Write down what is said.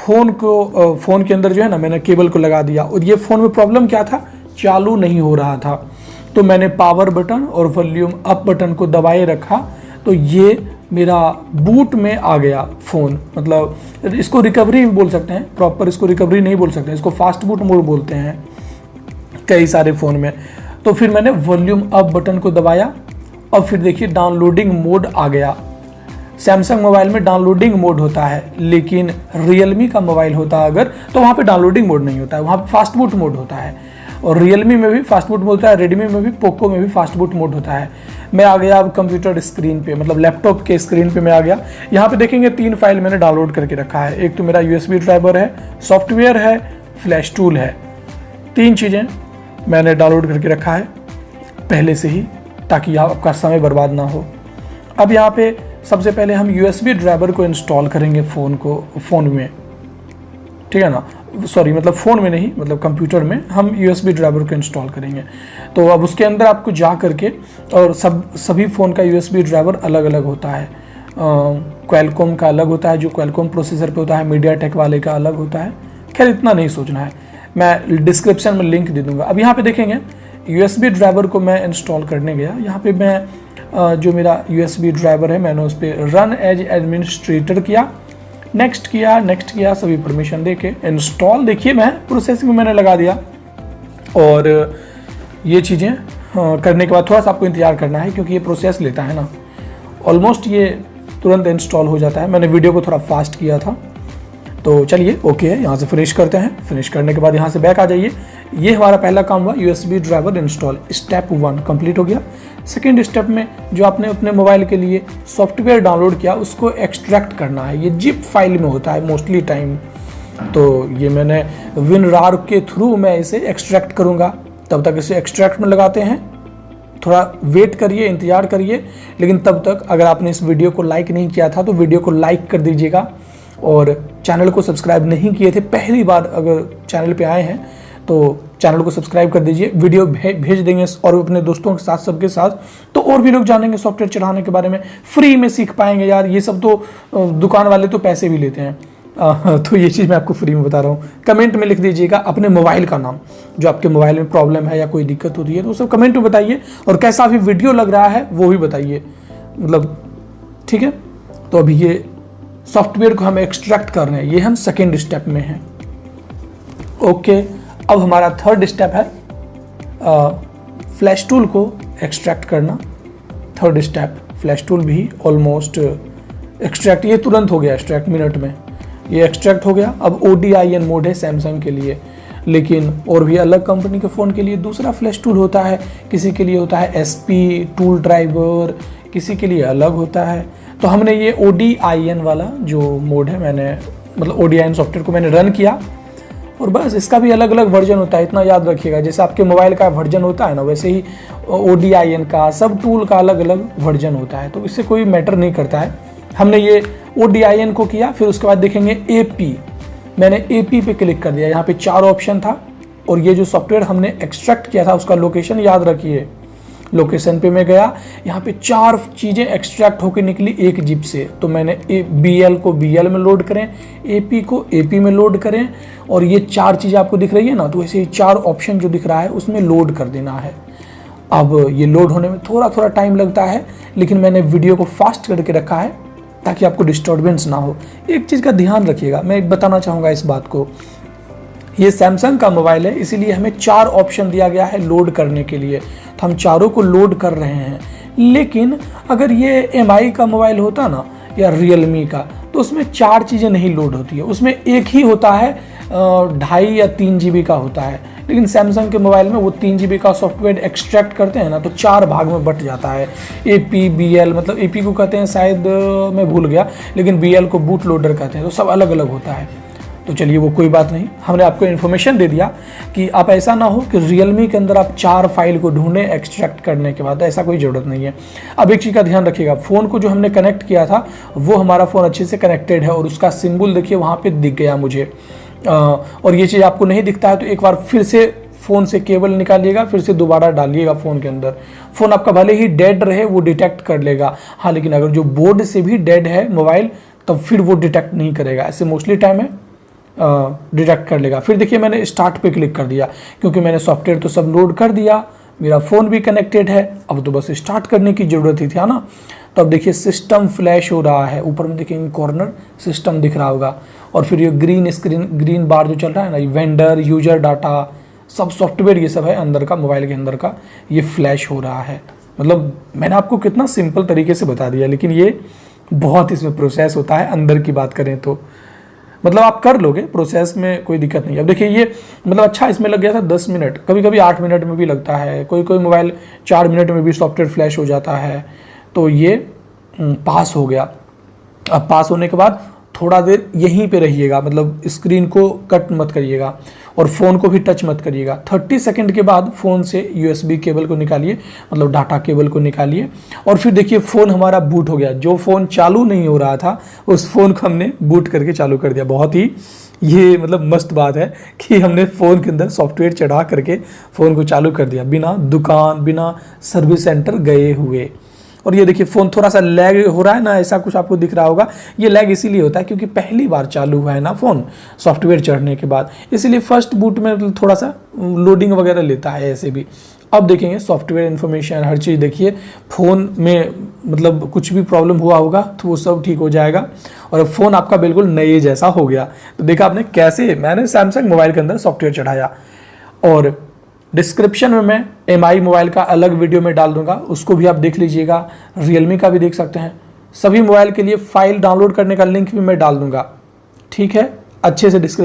Phone के अंदर जो है ना मैंने केबल को लगा दिया और ये फ़ोन में प्रॉब्लम क्या था, चालू नहीं हो रहा था। तो मैंने पावर बटन और वॉल्यूम अप बटन को दबाए रखा तो ये मेरा बूट में आ गया फ़ोन। मतलब इसको रिकवरी भी बोल सकते हैं, प्रॉपर इसको रिकवरी नहीं बोल सकते, इसको फास्ट बूट मोड बोलते हैं कई सारे फ़ोन में। तो फिर मैंने वॉल्यूम अप बटन को दबाया और फिर देखिए डाउनलोडिंग मोड आ गया। सैमसंग मोबाइल में डाउनलोडिंग मोड होता है, लेकिन रियलमी का मोबाइल होता है अगर तो वहाँ पे डाउनलोडिंग मोड नहीं होता है, वहाँ पे फास्ट बूट मोड होता है। और रियलमी में भी फास्ट बूट मोड होता है, रेडमी में भी, पोको में भी फास्ट बूट मोड होता है। मैं आ गया अब कंप्यूटर स्क्रीन पे, मतलब लैपटॉप के स्क्रीन पे मैं आ गया। यहाँ पे देखेंगे 3 फाइल मैंने डाउनलोड करके रखा है। एक तो मेरा USB ड्राइवर है, सॉफ्टवेयर है, फ्लैश टूल है। 3 चीज़ें मैंने डाउनलोड करके रखा है पहले से ही, ताकि आपका समय बर्बाद ना हो। अब यहाँ पे सबसे पहले हम USB ड्राइवर को इंस्टॉल करेंगे फ़ोन में, ठीक है ना, सॉरी मतलब फ़ोन में नहीं, मतलब कंप्यूटर में हम USB ड्राइवर को इंस्टॉल करेंगे। तो अब उसके अंदर आपको जा करके, और सभी फ़ोन का USB ड्राइवर अलग अलग होता है। क्वालकॉम का अलग होता है, जो क्वालकॉम प्रोसेसर पे होता है, मीडियाटेक वाले का अलग होता है। खैर इतना नहीं सोचना है, मैं डिस्क्रिप्शन में लिंक दे दूँगा। अब यहाँ पर देखेंगे USB ड्राइवर को मैं इंस्टॉल करने गया। यहाँ पर मैं जो मेरा USB ड्राइवर है मैंने उस पर रन एज एडमिनिस्ट्रेटर किया, नेक्स्ट किया, सभी परमिशन देके इंस्टॉल। देखिए मैं प्रोसेसिंग में मैंने लगा दिया। और ये चीज़ें करने के बाद थोड़ा सा आपको इंतजार करना है, क्योंकि ये प्रोसेस लेता है ना। ऑलमोस्ट ये तुरंत इंस्टॉल हो जाता है। मैंने वीडियो को थोड़ा फास्ट किया था। तो चलिए ओके है, यहाँ से फिनिश करते हैं। फिनिश करने के बाद यहाँ से बैक आ जाइए। ये हमारा पहला काम हुआ, USB driver install, step 1 complete हो गया। सेकेंड स्टेप में जो आपने अपने मोबाइल के लिए सॉफ्टवेयर डाउनलोड किया उसको एक्सट्रैक्ट करना है। ये जिप फाइल में होता है मोस्टली टाइम। तो ये मैंने WinRAR के थ्रू मैं इसे एक्सट्रैक्ट करूँगा। तब तक इसे एक्सट्रैक्ट में लगाते हैं, थोड़ा वेट करिए, इंतजार करिए। लेकिन तब तक अगर आपने इस वीडियो को लाइक नहीं किया था तो वीडियो को लाइक कर दीजिएगा, और चैनल को सब्सक्राइब नहीं किए थे, पहली बार अगर चैनल पे आए हैं तो चैनल को सब्सक्राइब कर दीजिए। वीडियो भेज देंगे और अपने दोस्तों के साथ, सबके साथ, तो और भी लोग जानेंगे सॉफ्टवेयर चलाने के बारे में, फ्री में सीख पाएंगे। यार ये सब तो दुकान वाले तो पैसे भी लेते हैं, तो ये चीज़ मैं आपको फ्री में बता रहा हूँ। कमेंट में लिख दीजिएगा अपने मोबाइल का नाम, जो आपके मोबाइल में प्रॉब्लम है या कोई दिक्कत होती है तो सब कमेंट में बताइए, और कैसा भी वीडियो लग रहा है वो भी बताइए, मतलब ठीक है। तो अभी ये सॉफ्टवेयर को हम एक्सट्रैक्ट कर रहे हैं, ये हम सेकेंड स्टेप में हैं। ओके, अब हमारा थर्ड स्टेप है फ्लैश टूल को एक्सट्रैक्ट करना। थर्ड स्टेप फ्लैश टूल भी ऑलमोस्ट एक्सट्रैक्ट, ये तुरंत हो गया एक्सट्रैक्ट, मिनट में ये एक्सट्रैक्ट हो गया। अब ODIN मोड है सैमसंग के लिए, लेकिन और भी अलग कंपनी के फ़ोन के लिए दूसरा फ्लैश टूल होता है। किसी के लिए होता है SP टूल ड्राइवर, किसी के लिए अलग होता है। तो हमने ये ODIN वाला जो मोड है, मैंने मतलब ODIN सॉफ्टवेयर को मैंने रन किया, और बस इसका भी अलग अलग वर्जन होता है, इतना याद रखिएगा। जैसे आपके मोबाइल का वर्जन होता है ना, वैसे ही ODIN का, सब टूल का अलग अलग वर्जन होता है, तो इससे कोई मैटर नहीं करता है। हमने ये ODIN को किया, फिर उसके बाद देखेंगे AP। मैंने AP पे क्लिक कर दिया। यहाँ पे 4 ऑप्शन था, और ये जो सॉफ्टवेयर हमने एक्सट्रैक्ट किया था उसका लोकेशन याद रखिए। लोकेशन पे मैं गया, यहाँ पे 4 चीज़ें एक्सट्रैक्ट होकर निकली एक जिप से। तो मैंने BL को BL में लोड करें, AP को AP में लोड करें, और ये 4 चीज़ें आपको दिख रही है ना, तो ऐसे ही 4 ऑप्शन जो दिख रहा है उसमें लोड कर देना है। अब ये लोड होने में थोड़ा टाइम लगता है, लेकिन मैंने वीडियो को फास्ट करके रखा है ताकि आपको डिस्टर्बेंस ना हो। एक चीज़ का ध्यान रखिएगा, मैं बताना चाहूँगा इस बात को। ये सैमसंग का मोबाइल है, इसीलिए हमें 4 ऑप्शन दिया गया है लोड करने के लिए, तो हम चारों को लोड कर रहे हैं। लेकिन अगर ये MI का मोबाइल होता ना, या रियलमी का, तो उसमें 4 चीज़ें नहीं लोड होती है, उसमें एक ही होता है, 2.5 या 3 GB का होता है। लेकिन सैमसंग के मोबाइल में वो 3 GB का सॉफ्टवेयर एक्सट्रैक्ट करते हैं ना, तो 4 भाग में बट जाता है। AP BL, मतलब AP को कहते हैं शायद, मैं भूल गया, लेकिन BL को बूट लोडर कहते हैं, तो सब अलग अलग होता है। तो चलिए वो कोई बात नहीं, हमने आपको इन्फॉर्मेशन दे दिया कि आप ऐसा ना हो कि रियलमी के अंदर आप 4 फाइल को ढूंढें एक्सट्रैक्ट करने के बाद, ऐसा कोई ज़रूरत नहीं है। अब एक चीज़ का ध्यान रखिएगा, फ़ोन को जो हमने कनेक्ट किया था वो हमारा फ़ोन अच्छे से कनेक्टेड है, और उसका सिंबल देखिए वहाँ पे दिख गया मुझे। और ये चीज़ आपको नहीं दिखता है तो एक बार फिर से फ़ोन से केबल निकालिएगा, फिर से दोबारा डालिएगा फ़ोन के अंदर। फ़ोन आपका भले ही डेड रहे वो डिटेक्ट कर लेगा, हाँ, लेकिन अगर जो बोर्ड से भी डेड है मोबाइल, तब फिर वो डिटेक्ट नहीं करेगा। ऐसे मोस्टली टाइम है डिटेक्ट कर लेगा। फिर देखिए मैंने स्टार्ट पे क्लिक कर दिया, क्योंकि मैंने सॉफ्टवेयर तो सब लोड कर दिया, मेरा फ़ोन भी कनेक्टेड है, अब तो बस स्टार्ट करने की ज़रूरत ही थी, है ना। तो अब देखिए सिस्टम फ्लैश हो रहा है, ऊपर में देखिए कॉर्नर सिस्टम दिख रहा होगा, और फिर ये ग्रीन बार जो चल रहा है ना, ये वेंडर यूजर डाटा सब सॉफ्टवेयर ये सब है अंदर का, मोबाइल के अंदर का, ये फ्लैश हो रहा है। मतलब मैंने आपको कितना सिंपल तरीके से बता दिया, लेकिन ये बहुत इसमें प्रोसेस होता है। अंदर की बात करें तो मतलब आप कर लोगे, प्रोसेस में कोई दिक्कत नहीं है। अब देखिए ये मतलब अच्छा इसमें लग गया था 10 मिनट, कभी कभी 8 मिनट में भी लगता है, कोई कोई मोबाइल 4 मिनट में भी सॉफ्टवेयर फ्लैश हो जाता है। तो ये पास हो गया। अब पास होने के बाद थोड़ा देर यहीं पे रहिएगा, मतलब स्क्रीन को कट मत करिएगा और फ़ोन को भी टच मत करिएगा। 30 सेकंड के बाद फ़ोन से USB केबल को निकालिए, मतलब डाटा केबल को निकालिए, और फिर देखिए फ़ोन हमारा बूट हो गया। जो फ़ोन चालू नहीं हो रहा था उस फ़ोन को हमने बूट करके चालू कर दिया। बहुत ही ये मतलब मस्त बात है कि हमने फ़ोन के अंदर सॉफ्टवेयर चढ़ा करके फ़ोन को चालू कर दिया, बिना दुकान बिना सर्विस सेंटर गए हुए। और ये देखिए फ़ोन थोड़ा सा लैग हो रहा है ना, ऐसा कुछ आपको दिख रहा होगा। ये लैग इसीलिए होता है क्योंकि पहली बार चालू हुआ है ना फ़ोन सॉफ्टवेयर चढ़ने के बाद, इसीलिए फर्स्ट बूट में थोड़ा सा लोडिंग वगैरह लेता है ऐसे भी। अब देखेंगे सॉफ्टवेयर इन्फॉर्मेशन हर चीज़ देखिए, फ़ोन में मतलब कुछ भी प्रॉब्लम हुआ होगा तो वो सब ठीक हो जाएगा, और अब फ़ोन आपका बिल्कुल नए जैसा हो गया। तो देखा आपने कैसे मैंने सैमसंग मोबाइल के अंदर सॉफ्टवेयर चढ़ाया। और डिस्क्रिप्शन में मैं MI मोबाइल का अलग वीडियो में डाल दूंगा, उसको भी आप देख लीजिएगा। Realme का भी देख सकते हैं। सभी मोबाइल के लिए फाइल डाउनलोड करने का लिंक भी मैं डाल दूंगा, ठीक है। अच्छे से डिस्क्रिप्शन